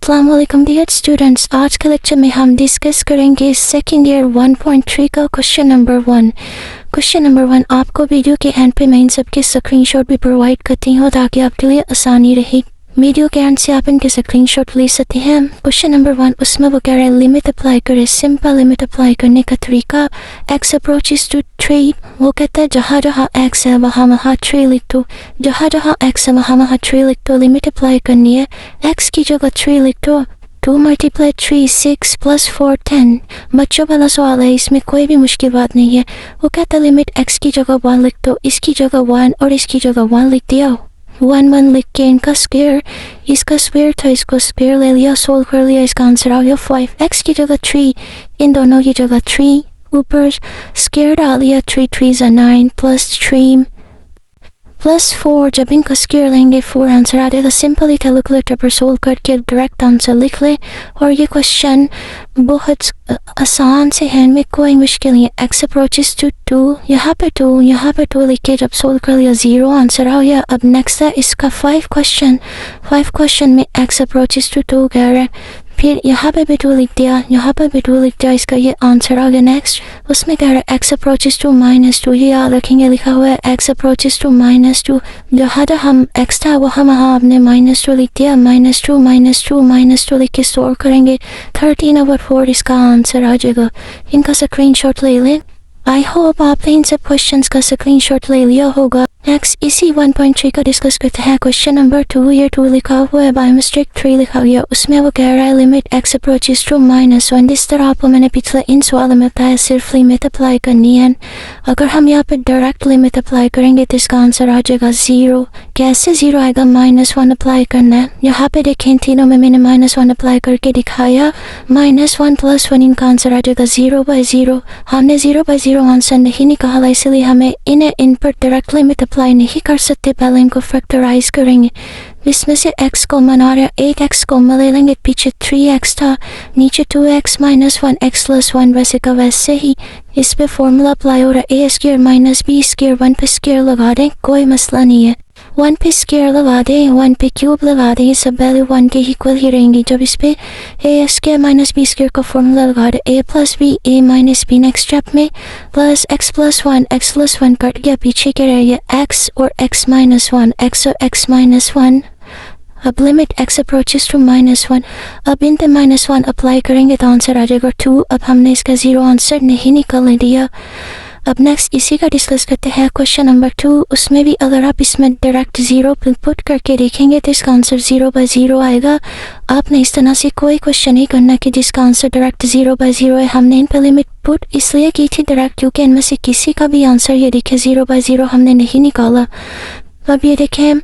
अस्सलाम वालेकुम dear students, आज के लेक्चर में हम डिस्कस करेंगे सेकेंड ईयर 1.3 का क्वेश्चन नंबर 1। क्वेश्चन नंबर 1 आपको वीडियो के एंड पे मैं इन सब के स्क्रीनशॉट भी प्रोवाइड करती हूँ ताकि आपके लिए आसानी रहे। वीडियो के एंड से आप इनके स्क्रीनशॉट ले सकते हैं। क्वेश्चन नंबर 1 उसमें वो कह रहे हैं लिमिट अप्लाई करें। सिंपल लिमिट अप्लाई करने का तरीका x अप्रोचेस टू 3, वो कहता है जहाँ जहाँ x है वहाँ वहाँ 3 लिख दो। जहाँ जहाँ x है वहाँ वहाँ 3 लिख दो। लिमिट अप्लाई करनी है, x की जगह 3 लिख दो। 2 मल्टीप्लाई 3 6 प्लस 4 10। बच्चों वाला सवाल है, इसमें कोई भी मुश्किल बात नहीं है। वो कहता है लिमिट x की जगह 1 लिख दो, इसकी जगह 1 और इसकी जगह 1 लिख दिया। 1 लिख के इनका स्क्वायर, इसका स्क्वायर था, इसको स्क्वायर ले लिया, सोल्व कर लिया, इसका आंसर आ गया 5। x की जगह 3, इन दोनों की जगह 3, ऊपर स्क्वायर डाल लिया, 3 3 9 प्लस 3 प्लस 4। जब इनका स्क्वायर लेंगे 4 आंसर आ जाएगा। सिंपली कैलकुलेटर पर सोल्व करके डायरेक्ट आंसर लिख ले। और ये क्वेश्चन बहुत आसान से है, इनमें कोई मुश्किल नहीं है। x अप्रोचेस टू 2, यहाँ पे 2 लिख के जब सोल्व कर लिया 0 आंसर आ गया। अब नेक्स्ट है इसका 5 क्वेश्चन में x अप्रोचेस टू 2 कह रहा है, फिर यहाँ पे भी 2 लिख दिया, यहाँ पे भी 2 लिख दिया, इसका ये आंसर आ गया। नेक्स्ट उसमें कह रहा है x अप्रोचेस टू -2, ये याद रखेंगे, लिखा हुआ है x अप्रोचेस टू -2। जहाँ जहाँ हम x था वहाँ आपने -2 लिख दिया, -2 लिख के स्टोर करेंगे। 13/4 इसका आंसर आ जाएगा। इनका स्क्रीनशॉट ले लें। आई होप आपने इन सब क्वेश्चंस का स्क्रीनशॉट ले लिया होगा। नेक्स्ट इसी 1.3 का डिस्कस करते हैं। क्वेश्चन नंबर 2, ये 2 लिखा हुआ है, बाय मिस्टेक 3 लिखा गया। उसमें वो कह रहा है लिमिट x अप्रोचेस टू -1। जिस तरह आपको मैंने पिछले इन सवालों में बताया, सिर्फ लिमिट अप्लाई करनी है। अगर हम यहाँ पे डायरेक्ट लिमिट अप्लाई करेंगे तो इसका आंसर आ जाएगा 0। कैसे 0 आएगा? -1 अप्लाई करना है। यहाँ पे देखें तीनों में मैंने -1 अप्लाई करके दिखाया। -1 + 1 इनका आंसर आ जाएगा 0/0। हमने 0/0 आंसर नहीं निकाला, इसलिए हमें इन्हें इन पर डायरेक्ट लिमिट अप्लाई नहीं कर सकते। पहले इनको फैक्टराइज करेंगे। इसमें से x कॉमन आ रहा है, एक x कॉमन ले लेंगे, पीछे 3x था, नीचे 2x - 1 x + 1 वैसे का वैसे ही। इस पे फॉर्मूला अप्लाई हो रहा है, a² - b²। 1 पे स्क्वायर लगा दें, कोई मसला नहीं है। 1 पे स्क्वायर लगा दें, 1 पे क्यूब लगा दें, ये सब वैल्यू 1 के इक्वल ही रहेंगी। जब इस पे a² - b² का फॉर्मूला लगा दें, a + b a - b। Next step में प्लस x + 1 कट गया, पीछे के रह गया x और x - 1, x और x - 1। अब लिमिट x अप्रोचेस टू -1, अब इन पे -1 अप्लाई करेंगे तो आंसर आ जाएगा 2। अब हमने इसका 0 आंसर नहीं निकालने दिया। अब नेक्स्ट इसी का डिस्कस करते हैं। क्वेश्चन नंबर 2, उसमें भी अगर आप इसमें डायरेक्ट 0 पुट करके देखेंगे तो इसका आंसर 0/0 आएगा। आपने इस तरह से कोई क्वेश्चन नहीं करना कि जिसका आंसर डायरेक्ट 0/0 है। हमने इन पर लिमिट पुट इसलिए की थी डायरेक्ट क्योंकि इनमें से किसी का भी आंसर ये देखे 0/0 हमने नहीं निकाला। अब ये देखें,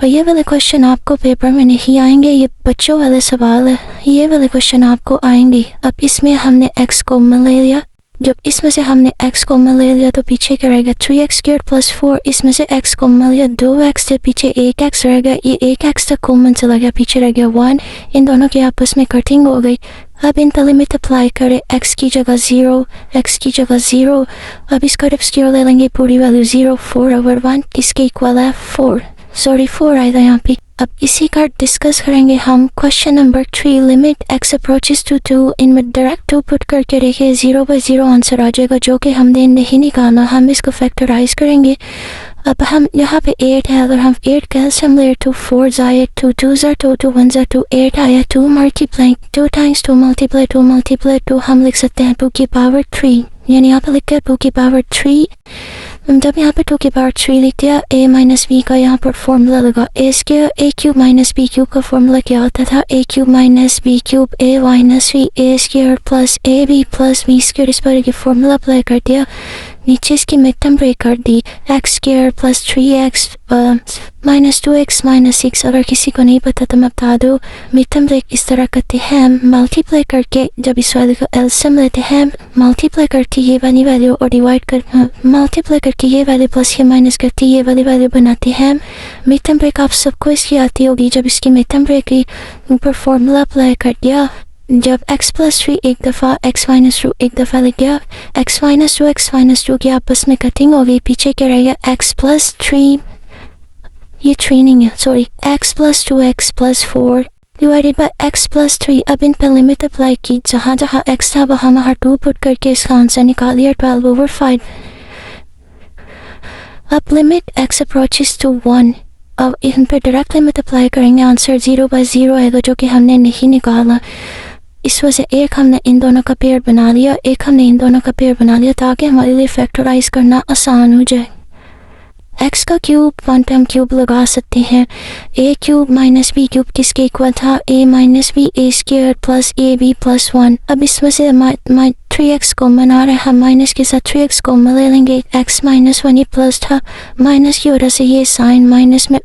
ये वाले क्वेश्चन आपको पेपर में नहीं आएंगे, ये बच्चों वाले सवाल है, ये वाले क्वेश्चन आपको आएंगे। अब इसमें हमने x कॉमन ले लिया। जब इसमें से हमने x कॉमन ले लिया तो पीछे क्या रहेगा 3x² + 4। इसमें से x कॉमन लिया, 2x से पीछे 1x रहेगा, ये 1x तक कॉमन चला गया, पीछे रह गया 1। इन दोनों की आपस में कटिंग हो गई। अब इनका लिमिट अप्लाई करें, x की जगह 0, x की जगह 0। अब इसका स्क्वायर ले लेंगे, पूरी वैल्यू 0, 4/1 इसके इक्वल है 4 आएगा यहाँ पे। अब इसी का डिस्कस करेंगे हम। Question number 3, limit x approaches to 2, इनमें डायरेक्ट 2 पुट करके देखिए 0/0 आंसर आ जाएगा, जो कि हमने नहीं निकाला। हम इसको फैक्टराइज करेंगे। अब हम यहाँ पे 8 है, अगर हम 8 कैल्शियम ले तो 4 ज़ाए 2 2 ज़ा 2 2 1 ज़ा 2 8 आया। 2 मल्टीप्लाई 2 टाइम्स 2 मल्टीप्लाई 2 हम लिख सकते हैं 2 की पावर 3, यानी यहाँ पे लिख के 2 की पावर 3। जब यहाँ पे 2 की पावर 3 लिख दिया, a - b का यहाँ पर फॉर्मूला लगा। a³ - b³ का फॉर्मूला क्या होता था? a³ - b³ a - v a² + ab + b²। इस पर फॉर्मूला अप्लाई कर दिया, नीचे इसकी मिड टर्म ब्रेक कर दी, x² + 3x -2x - 6। अगर किसी को नहीं पता तो मैं बता दूँ, मिड टर्म ब्रेक इस तरह करते हैं, मल्टीप्लाई करके जब इस वैल्यू का एलसीएम लेते हैं, मल्टीप्लाई करके ये वाली वैल्यू और डिवाइड कर मल्टीप्लाई करके ये वैल्यू प्लस ये माइनस करके ये वाली वैल्यू बनाते हैं। मिड टर्म ब्रेक आप सबको इसकी आती होगी। जब इसकी मिड टर्म ब्रेक के ऊपर फॉर्मूला अप्लाई कर दिया, जब x + 3 एक दफ़ा x - 2 एक दफ़ा लिख गया, x - 2 की आपस में कटिंग हो गई, पीछे क्या रहेगा x + 3, ये 3 नहीं है sorry, x + 2x + 4 divided by x plus 3। अब इन पर लिमिट अप्लाई की, जहाँ जहाँ x था वहाँ वहाँ 2 पुट करके इसका आंसर निकालिए 12/5। अब लिमिट x अप्रोचेस टू 1। अब इन पर डायरेक्ट लिमिट अप्लाई करेंगे, आंसर 0/0 आएगा जो कि हमने नहीं निकाला। इस वजह से एक हमने इन दोनों का पेयर बना लिया, एक हमने इन दोनों का पेयर बना लिया ताकि हमारे लिए फैक्टराइज करना आसान हो जाए। x का क्यूब 1 पे हम क्यूब लगा सकते हैं। a cube minus B cube किसके इक्वल था? a minus B a square plus A B plus 1। अब इसमें से 3x कॉमन आ रहा है, हम माइनस के साथ 3x कॉमन ले लेंगे। x माइनस 1 ये प्लस था, माइनस की वजह से ये साइन माइनस में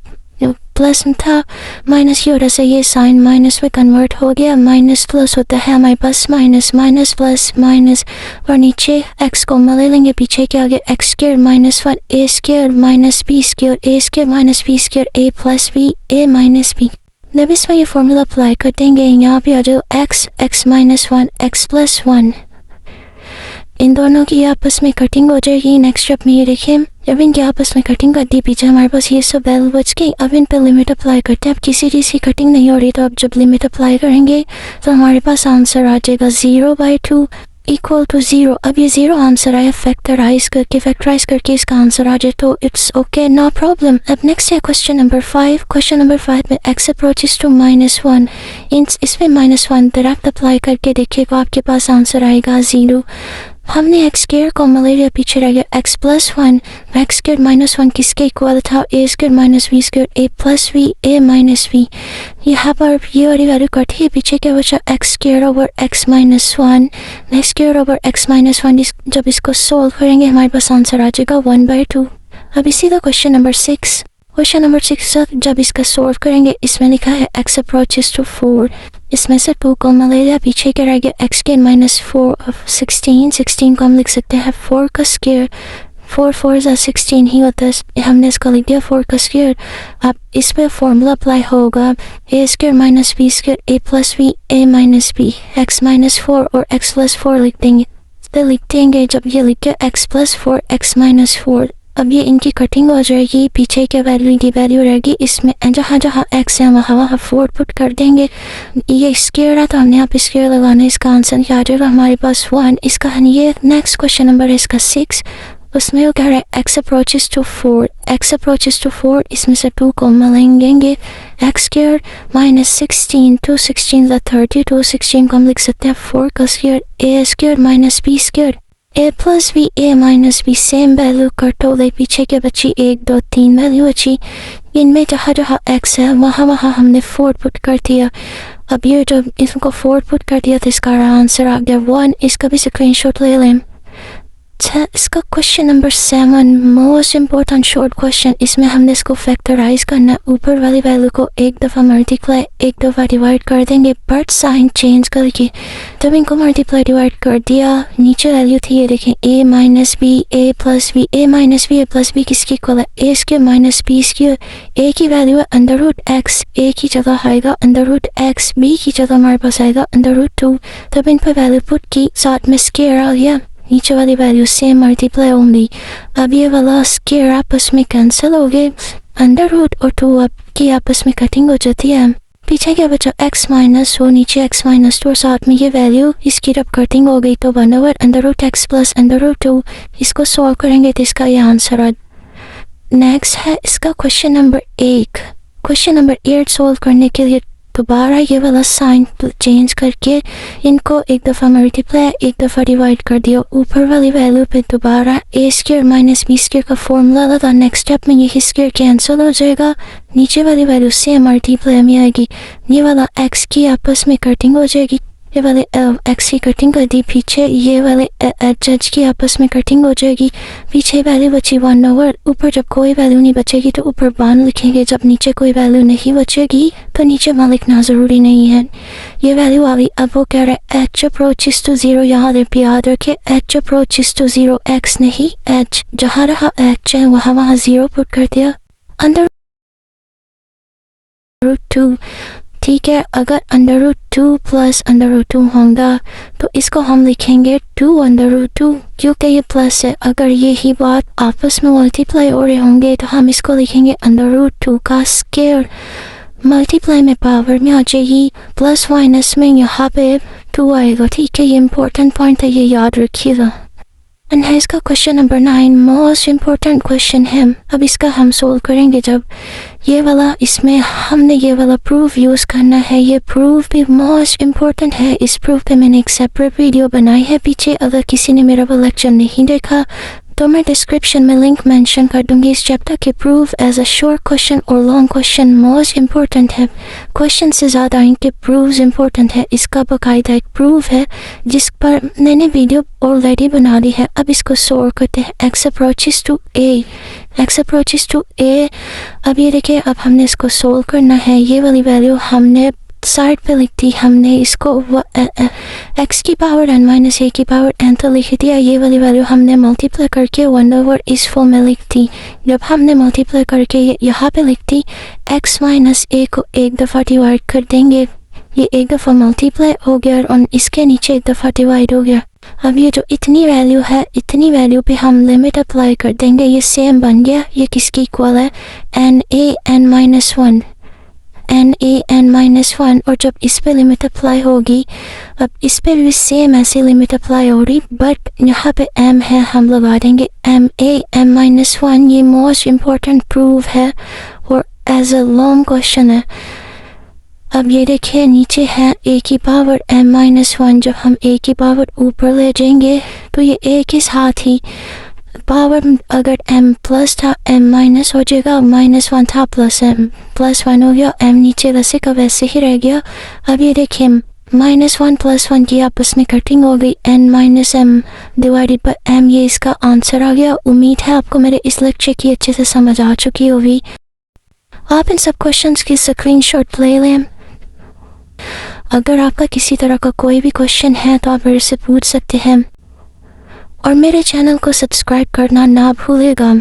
प्लस था, माइनस की वजह से ये साइन माइनस में कन्वर्ट हो गया। माइनस प्लस होता है हमारे पास माइनस, माइनस प्लस माइनस, और नीचे x को ले लेंगे, पीछे के आगे x square minus 1 a square minus b square a square minus b square a plus b a minus b। जब इसमें ये फॉर्मूला अप्लाई कर देंगे, यहाँ पे आ जाओ x माइनस 1 x प्लस 1, इन दोनों की आपस में कटिंग हो जाएगी। नेक्स्ट स्टेप में ये देखें, जब इनकी आपस में कटिंग कर दी पीछे हमारे पास ये सब वैल्यू बच गई। अब इन पे लिमिट अप्लाई करते हैं। अब किसी चीज़ की कटिंग नहीं हो रही, तो अब जब लिमिट अप्लाई करेंगे तो हमारे पास आंसर आ जाएगा 0/2 इक्वल टू 0। अब ये 0 आंसर आया, फैक्टराइज करके इसका आंसर आ जाए तो इट्स ओके, नो प्रॉब्लम। अब नेक्स्ट है क्वेश्चन नंबर 5। क्वेश्चन नंबर 5 में x अप्रोचेस टू -1, इसमें -1 डायरेक्ट अप्लाई करके देखिएगा, आपके पास आंसर आएगा 0। हमने x स्क्वायर को मलेरिया पीछे रह गया, x plus 1, x square minus 1 किसके इक्वल था? a square minus b square a plus b a minus b। यहाँ पर ये वाली वैल्यू कटी है, पीछे क्या बचा? x square over x minus 1, x square over x minus 1। जब इसको सोल्व करेंगे हमारे पास आंसर आ जाएगा 1/2। अब इसी का क्वेश्चन नंबर 6। क्वेश्चन नंबर 6 जब इसका सोल्व करेंगे, इसमें लिखा है x अप्रोचेस टू 4, इसमें से 2 को मलेरिया पीछे के रह गया, x स्क्वायर माइनस 4 ऑफ 16 को हम लिख सकते हैं 4 का स्क्वायर, 4 × 16 ही होता है, हमने इसका लिख दिया 4 का स्क्वायर। अब इस पर फॉर्मूला अप्लाई होगा, a square minus b square a plus b a minus b, x minus 4 और x प्लस 4 लिख देंगे। तो लिख देंगे, जब ये लिख गया x प्लस 4 x माइनस 4, अब ये इनकी कटिंग हो जाएगी, पीछे के वैल्यू की वैल्यू रहेगी, इसमें जहाँ जहाँ x है वहाँ 4 पुट कर देंगे। ये स्क्वायर है तो हमने यहाँ पे स्क्वायर लगाना है, इसका आंसर क्या आ जाएगा हमारे पास 1। इसका ये नेक्स्ट क्वेश्चन नंबर है इसका 6, उसमें वो कह रहा है x अप्रोचेस टू 4, इसमें से 2 को मलेंगे, x स्क्वायर माइनस 16, 2 16 32, 16 को हम लिख सकते हैं 4 का square, a square minus b square a plus b a minus b, same value कटो ले, पीछे के बची 1 2 3 वैल्यू बची, इनमें जहाँ जहाँ x है वहाँ हमने 4 पुट कर दिया। अब ये जब इसको 4 पुट कर दिया तो इसका आंसर आ गया 1। इसका भी स्क्रीनशॉट ले लें। इसका question number 7 most important short question, इसमें हमने इसको फैक्टराइज करना, ऊपर वाली वैल्यू को एक दफ़ा मल्टीप्लाई एक दफ़ा डिवाइड कर देंगे, बट साइन चेंज करके। जब इनको मल्टीप्लाई डिवाइड कर दिया, नीचे वैल्यू थी ये देखें a minus B a plus B, a minus B a plus B किसकी इक्वल है? a square minus b square. a की वैल्यू है √x, a की जगह आएगा √x, b की जगह हमारे पास आएगा √2। तब इन पर वैल्यू पुट की, साथ में स्क्वायर आ गया, नीचे वाली वैल्यू सेम मल्टीप्लाई होंगी। अब ये वाला स्क्वायर आपस में कैंसिल हो गए, √2 और 2 अब की आपस में कटिंग हो जाती है। पीछे क्या बचा? x माइनस 2, नीचे x माइनस 2 और साथ में ये वैल्यू, इसकी जब कटिंग हो गई तो 1/√x प्लस √2। इसको सॉल्व करेंगे तो इसका ये आंसर आ। नेक्स्ट है इसका question number 8। Question number 8 solve करने के लिए दोबारा ये वाला साइन चेंज करके इनको एक दफ़ा मल्टीप्लाई एक दफ़ा डिवाइड कर दिया, ऊपर वाली वैल्यू पे दोबारा a square minus b square का फॉर्मूला लगा। नेक्स्ट स्टेप में ये स्क्वायर कैंसिल हो जाएगा, नीचे वाली वैल्यू सेम मल्टीप्लाई में आएगी, ये वाला x की आपस में कटिंग हो जाएगी, ये वाले x की कटिंग कर दी, पीछे ये वाले h की आपस में कटिंग हो जाएगी, पीछे वैल्यू बची 1/, ऊपर जब कोई वैल्यू नहीं बचेगी तो ऊपर 1 लिखेंगे, जब नीचे कोई वैल्यू नहीं बचेगी तो नीचे 1 लिखना ज़रूरी नहीं है। ये वैल्यू आ गई। अब वो कह रहा है h अप्रोचेस टू 0, यहाँ याद रखे h अप्रोचेस टू 0, x नहीं h, जहाँ रहा h है वहाँ 0 पुट कर दिया, √2। ठीक है, अगर √2 प्लस √2 होगा तो इसको हम लिखेंगे 2/2, क्योंकि ये प्लस है। अगर यही बात आपस में मल्टीप्लाई हो रहे होंगे तो हम इसको लिखेंगे √2 का स्क्वायर मल्टीप्लाई में पावर में आ जाएगी, प्लस माइनस में यहाँ पे 2 आएगा। ठीक है, ये इंपॉर्टेंट पॉइंट है, ये याद रखिएगा। एंड है इसका question number 9, most important question है। अब इसका हम सोल्व करेंगे जब ये वाला, इसमें हमने ये वाला प्रूफ यूज़ करना है। ये प्रूफ भी मोस्ट इम्पोर्टेंट है। इस प्रूफ पे मैंने एक सेपरेट वीडियो बनाई है पीछे, अगर किसी ने मेरा वो लेक्चर नहीं देखा तो मैं डिस्क्रिप्शन में लिंक मेंशन कर दूंगी। इस चैप्टर के proof as a short question और लॉन्ग क्वेश्चन मोस्ट इम्पोर्टेंट है। क्वेश्चन से ज़्यादा इनके प्रूफ इम्पोर्टेंट है। इसका बाकायदा एक प्रूफ है जिस पर मैंने वीडियो ऑलरेडी बना दी है। अब इसको सोल्व करते हैं। X approaches to a, x approaches to a. अब ये देखिए, अब हमने इसको सोल्व करना है। ये वाली वैल्यू हमने साइड पे लिख दी, हमने इसको एक्स की पावर n माइनस ए की पावर n तो लिख दिया। ये वाली वैल्यू हमने मल्टीप्लाई करके 1 इस फॉर्म में लिख दी। जब हमने मल्टीप्लाई करके यहाँ पे लिख दी, x माइनस ए को एक दफ़ा डिवाइड कर देंगे, ये एक दफ़ा मल्टीप्लाई हो गया और इसके नीचे एक दफ़ा डिवाइड हो गया। अब ये जो इतनी वैल्यू है, इतनी वैल्यू पे हम लिमिट अप्लाई कर देंगे, ये सेम बन गया। ये किसकी इक्वल है? n a n minus 1, n a n minus 1। और जब इस पे लिमिट अप्लाई होगी, अब इस पे भी सेम ऐसे लिमिट अप्लाई हो रही, बट यहाँ पे m है, हम लगा देंगे m a m माइनस 1। ये मोस्ट इम्पोर्टेंट प्रूफ है और एज अ लॉन्ग क्वेश्चन है। अब ये देखिए, नीचे है a की पावर m माइनस 1। जब हम a की पावर ऊपर ले जाएंगे तो ये a के साथ ही पावर, अगर m प्लस था m माइनस हो जाएगा, -1 था प्लस m प्लस 1 हो गया, m नीचे वैसे का वैसे ही रह गया। अब ये देखिए, -1 प्लस 1 की आपस में कटिंग हो गई, n minus m divided by m, ये इसका आंसर आ गया। उम्मीद है आपको मेरे इस लेक्चर की अच्छे से समझ आ चुकी होगी। आप इन सब क्वेश्चंस की स्क्रीनशॉट ले लें। अगर आपका किसी तरह का कोई भी क्वेश्चन है तो आप मेरे से पूछ सकते हैं और मेरे चैनल को सब्सक्राइब करना ना भूलिएगा।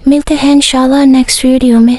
मिलते हैं इंशाल्लाह नेक्स्ट वीडियो में।